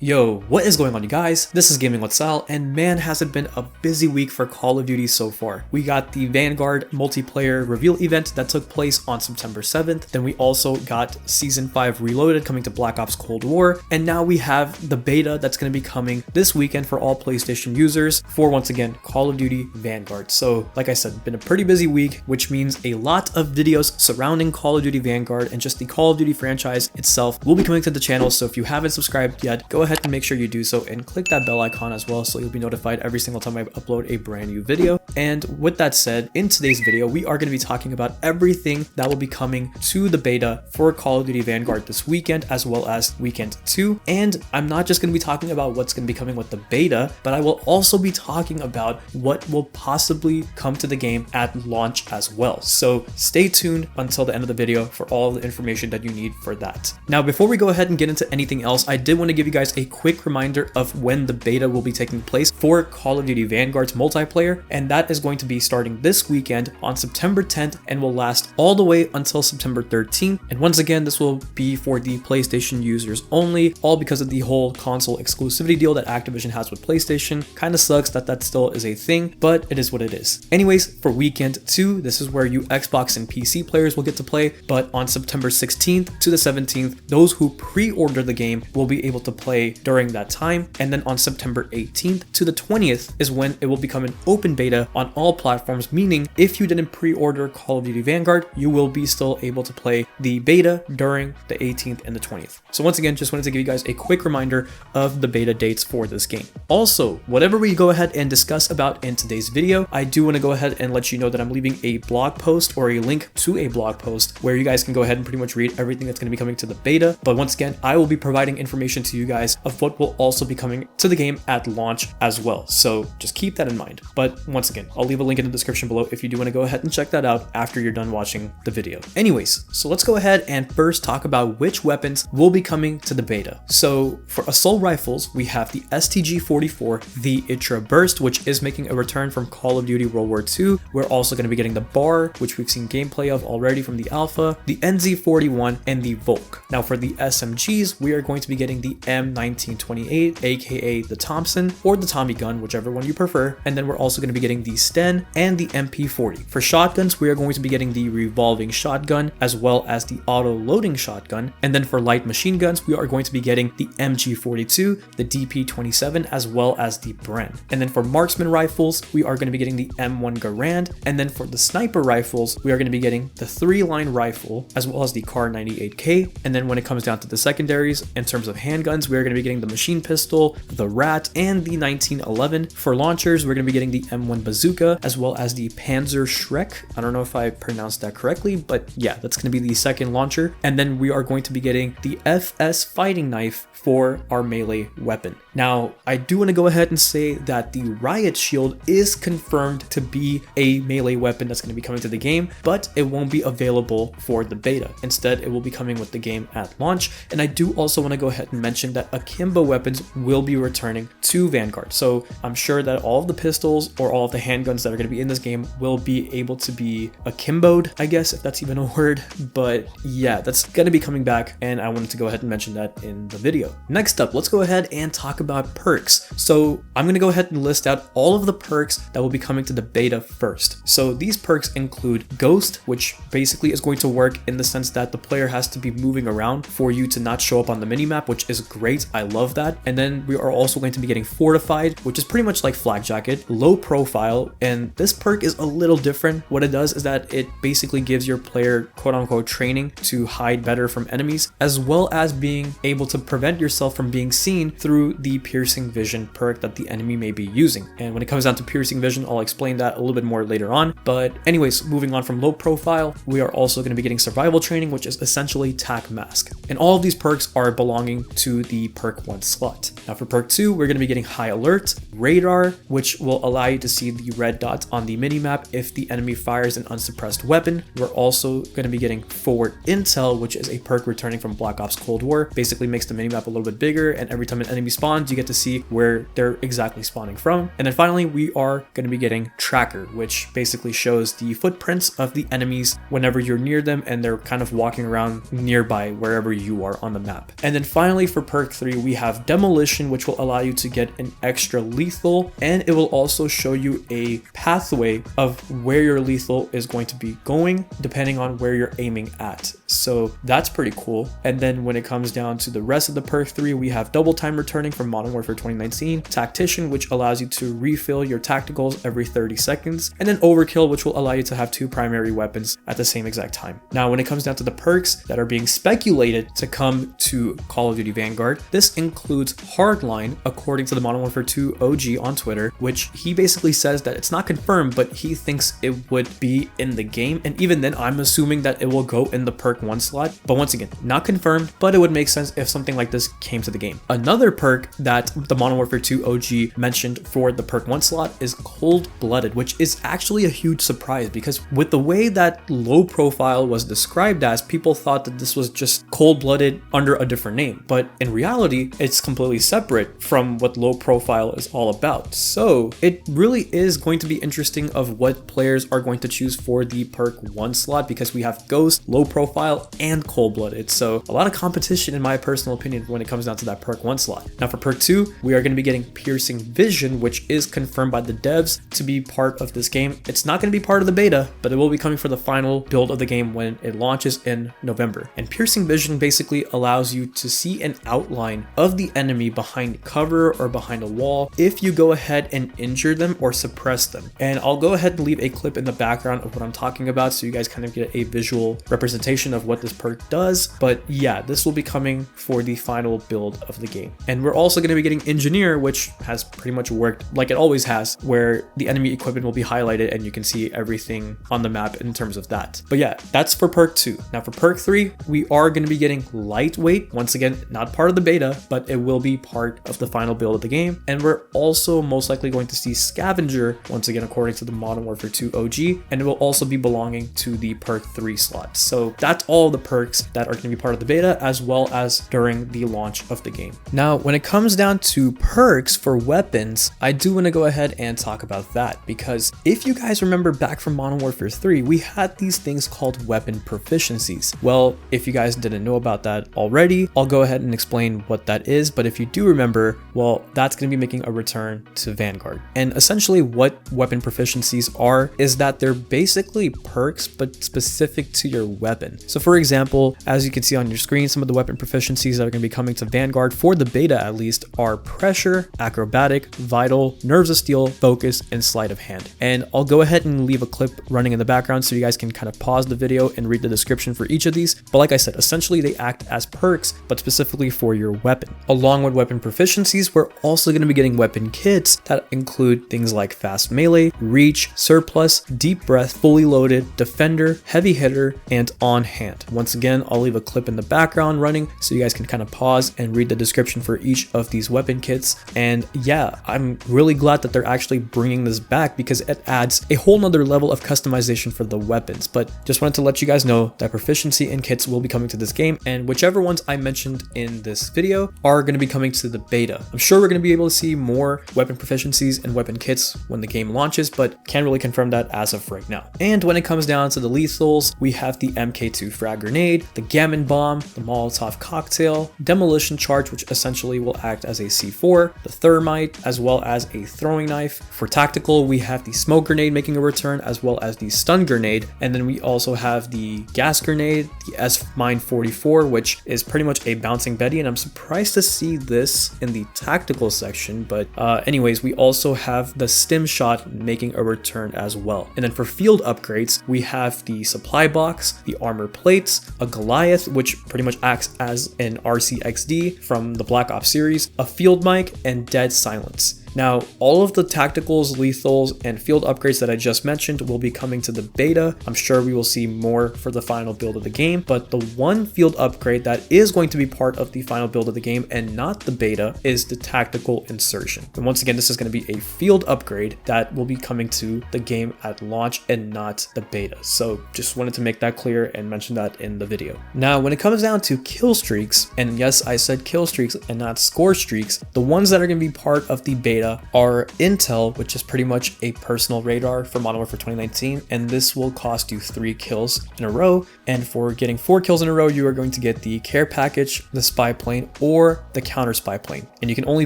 Yo, what is going on, you guys? This is GamingWithSal, and man, has it been a busy week for Call of Duty so far. We got the Vanguard Multiplayer reveal event that took place on September 7th, then we also got Season 5 Reloaded coming to Black Ops Cold War, and now we have the beta that's going to be coming this weekend for all PlayStation users for, once again, Call of Duty Vanguard. So, like I said, been a pretty busy week, which means a lot of videos surrounding Call of Duty Vanguard and just the Call of Duty franchise itself will be coming to the channel, so if you haven't subscribed yet, go ahead and make sure you do so and click that bell icon as well so you'll be notified every single time I upload a brand new video. And with that said, in today's video we are going to be talking about everything that will be coming to the beta for Call of Duty Vanguard this weekend as well as weekend 2. And I'm not just going to be talking about what's going to be coming with the beta, but I will also be talking about what will possibly come to the game at launch as well. So stay tuned until the end of the video for all the information that you need for that. Now, before we go ahead and get into anything else, I did want to give you guys a quick reminder of when the beta will be taking place for Call of Duty Vanguard's multiplayer, and that is going to be starting this weekend on September 10th and will last all the way until September 13th. And once again, this will be for the PlayStation users only, all because of the whole console exclusivity deal that Activision has with PlayStation. Kind of sucks that that still is a thing, but it is what it is. Anyways, for weekend 2, this is where you Xbox and PC players will get to play, but on September 16th to the 17th, those who pre-order the game will be able to play during that time. And then on September 18th to the 20th is when it will become an open beta on all platforms, meaning if you didn't pre-order Call of Duty Vanguard, you will be still able to play the beta during the 18th and the 20th. So once again, just wanted to give you guys a quick reminder of the beta dates for this game. Also, whatever we go ahead and discuss about in today's video, I do want to go ahead and let you know that I'm leaving a blog post or a link to a blog post where you guys can go ahead and pretty much read everything that's going to be coming to the beta. But once again, I will be providing information to you guys of what will also be coming to the game at launch as well. So just keep that in mind. But once again, I'll leave a link in the description below if you do want to go ahead and check that out after you're done watching the video. Anyways, so let's go ahead and first talk about which weapons will be coming to the beta. So for assault rifles, we have the STG-44, the Itra Burst, which is making a return from Call of Duty World War II. We're also going to be getting the BAR, which we've seen gameplay of already from the alpha, the NZ-41, and the Volk. Now for the SMGs, we are going to be getting the M1928, aka the Thompson or the Tommy gun, whichever one you prefer. And then we're also going to be getting the Sten and the MP40. For shotguns, we are going to be getting the revolving shotgun as well as the auto-loading shotgun. And then for light machine guns, we are going to be getting the MG42, the DP27, as well as the Bren. And then for marksman rifles, we are going to be getting the M1 Garand. And then for the sniper rifles, we are going to be getting the 3-line rifle as well as the Kar 98K. And then when it comes down to the secondaries, in terms of handguns, we are going to be getting the machine pistol, the Rat, and the 1911. For launchers, we're going to be getting the M1 bazooka as well as the Panzer Shrek. I don't know if I pronounced that correctly, but yeah, that's going to be the second launcher. And then we are going to be getting the FS fighting knife for our melee weapon. Now, I do want to go ahead and say that the Riot Shield is confirmed to be a melee weapon that's going to be coming to the game, but it won't be available for the beta. Instead, it will be coming with the game at launch. And I do also want to go ahead and mention that akimbo weapons will be returning to Vanguard. So I'm sure that all of the pistols or all of the handguns that are going to be in this game will be able to be akimboed, I guess, if that's even a word. But yeah, that's going to be coming back, and I wanted to go ahead and mention that in the video. Next up, let's go ahead and talk about perks. So I'm going to go ahead and list out all of the perks that will be coming to the beta first. So these perks include Ghost, which basically is going to work in the sense that the player has to be moving around for you to not show up on the minimap, which is great. I love that. And then we are also going to be getting Fortified, which is pretty much like Flak Jacket, low profile. And this perk is a little different. What it does is that it basically gives your player quote unquote training to hide better from enemies, as well as being able to prevent yourself from being seen through the piercing vision perk that the enemy may be using. And when it comes down to piercing vision, I'll explain that a little bit more later on. But anyways, moving on from low profile, we are also going to be getting survival training, which is essentially tac mask. And all of these perks are belonging to the perk 1 slot. Now for perk 2, we're going to be getting high alert, radar, which will allow you to see the red dots on the minimap if the enemy fires an unsuppressed weapon. We're also going to be getting forward intel, which is a perk returning from Black Ops Cold War. Basically makes the minimap a little bit bigger, and every time an enemy spawns, spawns, you get to see where they're exactly spawning from. And then finally, we are going to be getting Tracker, which basically shows the footprints of the enemies whenever you're near them and they're kind of walking around nearby wherever you are on the map. And then finally for perk 3, we have Demolition, which will allow you to get an extra lethal, and it will also show you a pathway of where your lethal is going to be going depending on where you're aiming at. So that's pretty cool. And then when it comes down to the rest of the perk 3, we have Double Time returning from Modern Warfare 2019, Tactician, which allows you to refill your tacticals every 30 seconds, and then Overkill, which will allow you to have 2 primary weapons at the same exact time. Now, when it comes down to the perks that are being speculated to come to Call of Duty Vanguard, this includes Hardline, according to the Modern Warfare 2 OG on Twitter, which he basically says that it's not confirmed, but he thinks it would be in the game. And even then, I'm assuming that it will go in the perk 1 slot. But once again, not confirmed, but it would make sense if something like this came to the game. Another perk that the Modern Warfare 2 OG mentioned for the perk 1 slot is Cold-Blooded, which is actually a huge surprise because with the way that low profile was described as, people thought that this was just Cold-Blooded under a different name. But in reality, it's completely separate from what low profile is all about. So it really is going to be interesting of what players are going to choose for the perk 1 slot, because we have Ghost, low profile, and Cold-Blooded. So a lot of competition in my personal opinion when it comes down to that perk 1 slot. Now for perk 2, we are going to be getting Piercing Vision, which is confirmed by the devs to be part of this game. It's not going to be part of the beta, but it will be coming for the final build of the game when it launches in November. And Piercing Vision basically allows you to see an outline of the enemy behind cover or behind a wall if you go ahead and injure them or suppress them. And I'll go ahead and leave a clip in the background of what I'm talking about so you guys kind of get a visual representation of what this perk does. But yeah, this will be coming for the final build of the game. And we're also going to be getting Engineer, which has pretty much worked like it always has, where the enemy equipment will be highlighted and you can see everything on the map in terms of that. But yeah, that's for perk 2. Now for perk 3, we are going to be getting Lightweight. Once again, not part of the beta, but it will be part of the final build of the game. And we're also most likely going to see Scavenger, once again according to the Modern Warfare 2 OG, and it will also be belonging to the perk 3 slot. So that's all the perks that are going to be part of the beta as well as during the launch of the game. Now when it comes down to perks for weapons, I do want to go ahead and talk about that, because if you guys remember back from Modern Warfare 3, we had these things called weapon proficiencies. Well, if you guys didn't know about that already, I'll go ahead and explain what that is. But if you do remember, well, that's going to be making a return to Vanguard. And essentially what weapon proficiencies are is that they're basically perks but specific to your weapon. So for example, as you can see on your screen, some of the weapon proficiencies that are going to be coming to Vanguard for the beta at least are Pressure, Acrobatic, Vital, Nerves of Steel, Focus, and Sleight of Hand. And I'll go ahead and leave a clip running in the background so you guys can kind of pause the video and read the description for each of these. But like I said, essentially they act as perks but specifically for your weapon. Along with weapon proficiencies, we're also going to be getting weapon kits that include things like Fast Melee, Reach, Surplus, Deep Breath, Fully Loaded, Defender, Heavy Hitter, and On Hand. Once again, I'll leave a clip in the background running so you guys can kind of pause and read the description for each of these weapon kits. And yeah, I'm really glad that they're actually bringing this back because it adds a whole nother level of customization for the weapons. But just wanted to let you guys know that proficiency and kits will be coming to this game, and whichever ones I mentioned in this video are going to be coming to the beta. I'm sure we're going to be able to see more weapon proficiencies and weapon kits when the game launches, but can't really confirm that as of right now. And when it comes down to the lethals, we have the MK2 frag grenade, the Gammon bomb, the Molotov cocktail, demolition charge, which essentially will act as a C4, the thermite, as well as a throwing knife. For tactical, we have the smoke grenade making a return, as well as the stun grenade. And then we also have the gas grenade, the S-Mine 44, which is pretty much a bouncing Betty, and I'm surprised to see this in the tactical section. But anyways, we also have the stim shot making a return as well. And then for field upgrades, we have the supply box, the armor plates, a Goliath, which pretty much acts as an RCXD from the Black Ops series, a field mic, and dead silence. Now, all of the tacticals, lethals, and field upgrades that I just mentioned will be coming to the beta. I'm sure we will see more for the final build of the game, but the one field upgrade that is going to be part of the final build of the game and not the beta is the tactical insertion. And once again, this is going to be a field upgrade that will be coming to the game at launch and not the beta. So just wanted to make that clear and mention that in the video. Now, when it comes down to kill streaks, and yes, I said kill streaks and not score streaks, the ones that are going to be part of the beta are Intel, which is pretty much a personal radar for Modern Warfare 2019, and this will cost you 3 kills in a row. And for getting 4 kills in a row, you are going to get the care package, the spy plane, or the counter spy plane. And you can only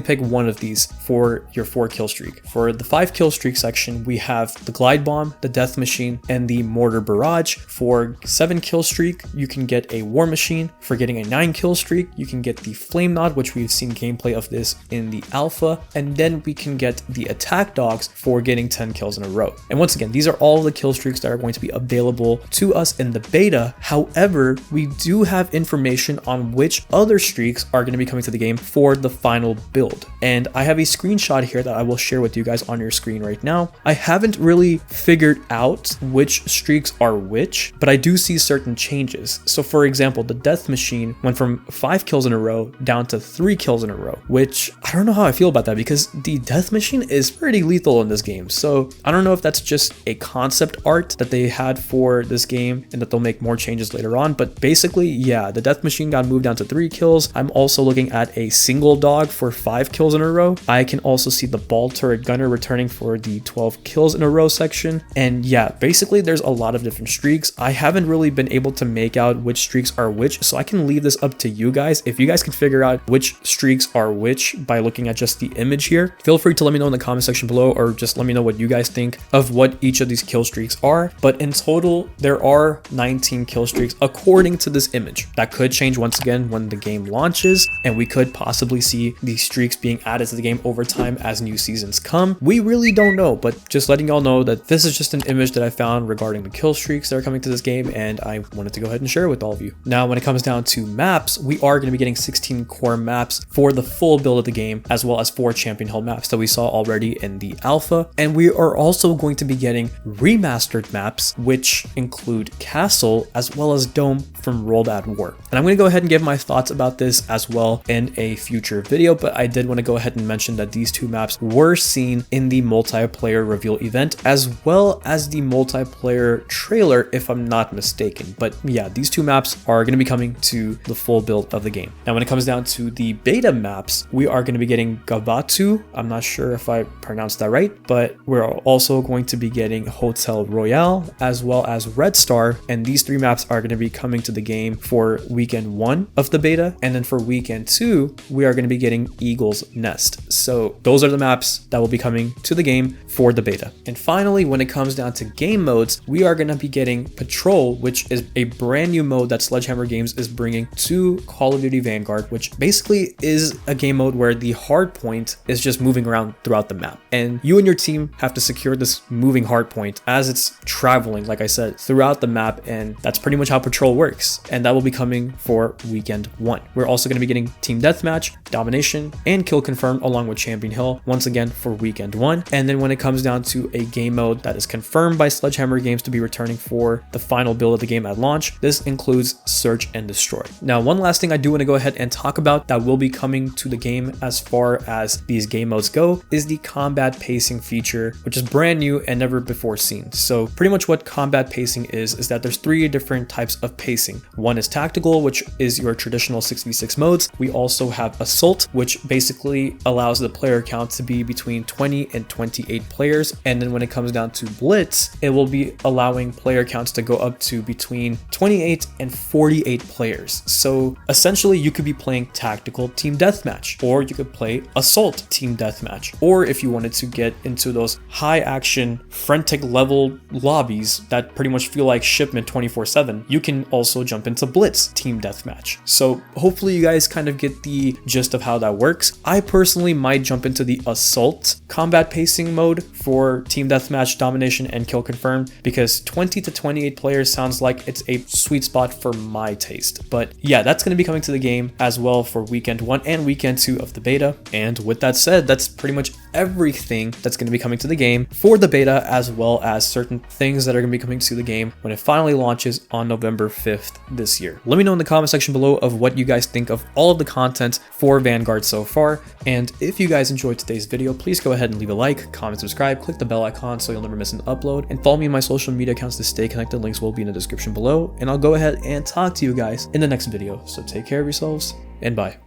pick one of these for your 4 kill streak. For the 5 kill streak section, we have the glide bomb, the death machine, and the mortar barrage. For 7 kill streak, you can get a war machine. For getting a 9 kill streak, you can get the flame nod, which we've seen gameplay of this in the alpha. And then we can get the attack dogs for getting 10 kills in a row. And once again, these are all the kill streaks that are going to be available to us in the beta. However, we do have information on which other streaks are going to be coming to the game for the final build. And I have a screenshot here that I will share with you guys on your screen right now. I haven't really figured out which streaks are which, but I do see certain changes. So for example, the death machine went from 5 kills in a row down to 3 kills in a row, which I don't know how I feel about that because the death machine is pretty lethal in this game. So I don't know if that's just a concept art that they had for this game and that they'll make more changes later on. But basically, yeah, the death machine got moved down to 3 kills. I'm also looking at a single dog for 5 kills in a row. I can also see the ball turret gunner returning for the 12 kills in a row section. And yeah, basically there's a lot of different streaks. I haven't really been able to make out which streaks are which, so I can leave this up to you guys. If you guys can figure out which streaks are which by looking at just the image here, feel free to let me know in the comment section below, or just let me know what you guys think of what each of these kill streaks are. But in total, there are 19 kill streaks according to this image. That could change once again when the game launches, and we could possibly see these streaks being added to the game over time as new seasons come. We really don't know, but just letting y'all know that this is just an image that I found regarding the kill streaks that are coming to this game, and I wanted to go ahead and share it with all of you. Now, when it comes down to maps, we are going to be getting 16 core maps for the full build of the game, as well as 4 champion held maps that we saw already in the alpha. And we are also going to be getting remastered maps, which include Castle as well as Dome from World at War. And I'm going to go ahead and give my thoughts about this as well in a future video, but I did want to go ahead and mention that these 2 maps were seen in the multiplayer reveal event, as well as the multiplayer trailer, if I'm not mistaken. But yeah, these 2 maps are going to be coming to the full build of the game. Now, when it comes down to the beta maps, we are going to be getting Gavatu. I'm not sure if I pronounced that right, but we're also going to be getting Hotel Royale as well as Red Star. And these 3 maps are going to be coming to the game for weekend 1 of the beta. And then for weekend 2, we are going to be getting Eagle's Nest. So those are the maps that will be coming to the game for the beta. And finally, when it comes down to game modes, we are going to be getting Patrol, which is a brand new mode that Sledgehammer Games is bringing to Call of Duty Vanguard, which basically is a game mode where the hard point is just moving around throughout the map. And you and your team have to secure this moving hard point as it's traveling, like I said, throughout the map. And that's pretty much how Patrol works. And that will be coming for weekend 1. We're also going to be getting Team Deathmatch, Domination, and Kill Confirm along with Champion Hill once again for weekend 1. And then when it comes down to a game mode that is confirmed by Sledgehammer Games to be returning for the final build of the game at launch, this includes Search and Destroy. Now, one last thing I do want to go ahead and talk about that will be coming to the game as far as these game modes go is the combat pacing feature, which is brand new and never before seen. So pretty much what combat pacing is that there's 3 different types of pacing. One is tactical, which is your traditional 6v6 modes. We also have Assault, which basically allows the player count to be between 20 and 28 players. And then when it comes down to Blitz, it will be allowing player counts to go up to between 28 and 48 players. So essentially you could be playing tactical team deathmatch, or you could play assault team deathmatch, or if you wanted to get into those high action frantic level lobbies that pretty much feel like shipment 24/7, you can also jump into Blitz team deathmatch. So hopefully you guys kind of get the gist of how that works. I personally might jump into the assault combat pacing mode for team deathmatch, domination, and kill confirm, because 20 to 28 players sounds like it's a sweet spot for my taste. But yeah, that's going to be coming to the game as well for weekend 1 and weekend 2 of the beta. And with that said, that's that's pretty much everything that's going to be coming to the game for the beta, as well as certain things that are going to be coming to the game when it finally launches on November 5th this year. Let me know in the comment section below of what you guys think of all of the content for Vanguard so far, and if you guys enjoyed today's video, please go ahead and leave a like, comment, subscribe, click the bell icon so you'll never miss an upload, and follow me on my social media accounts to stay connected. Links will be in the description below, and I'll go ahead and talk to you guys in the next video. So take care of yourselves, and bye.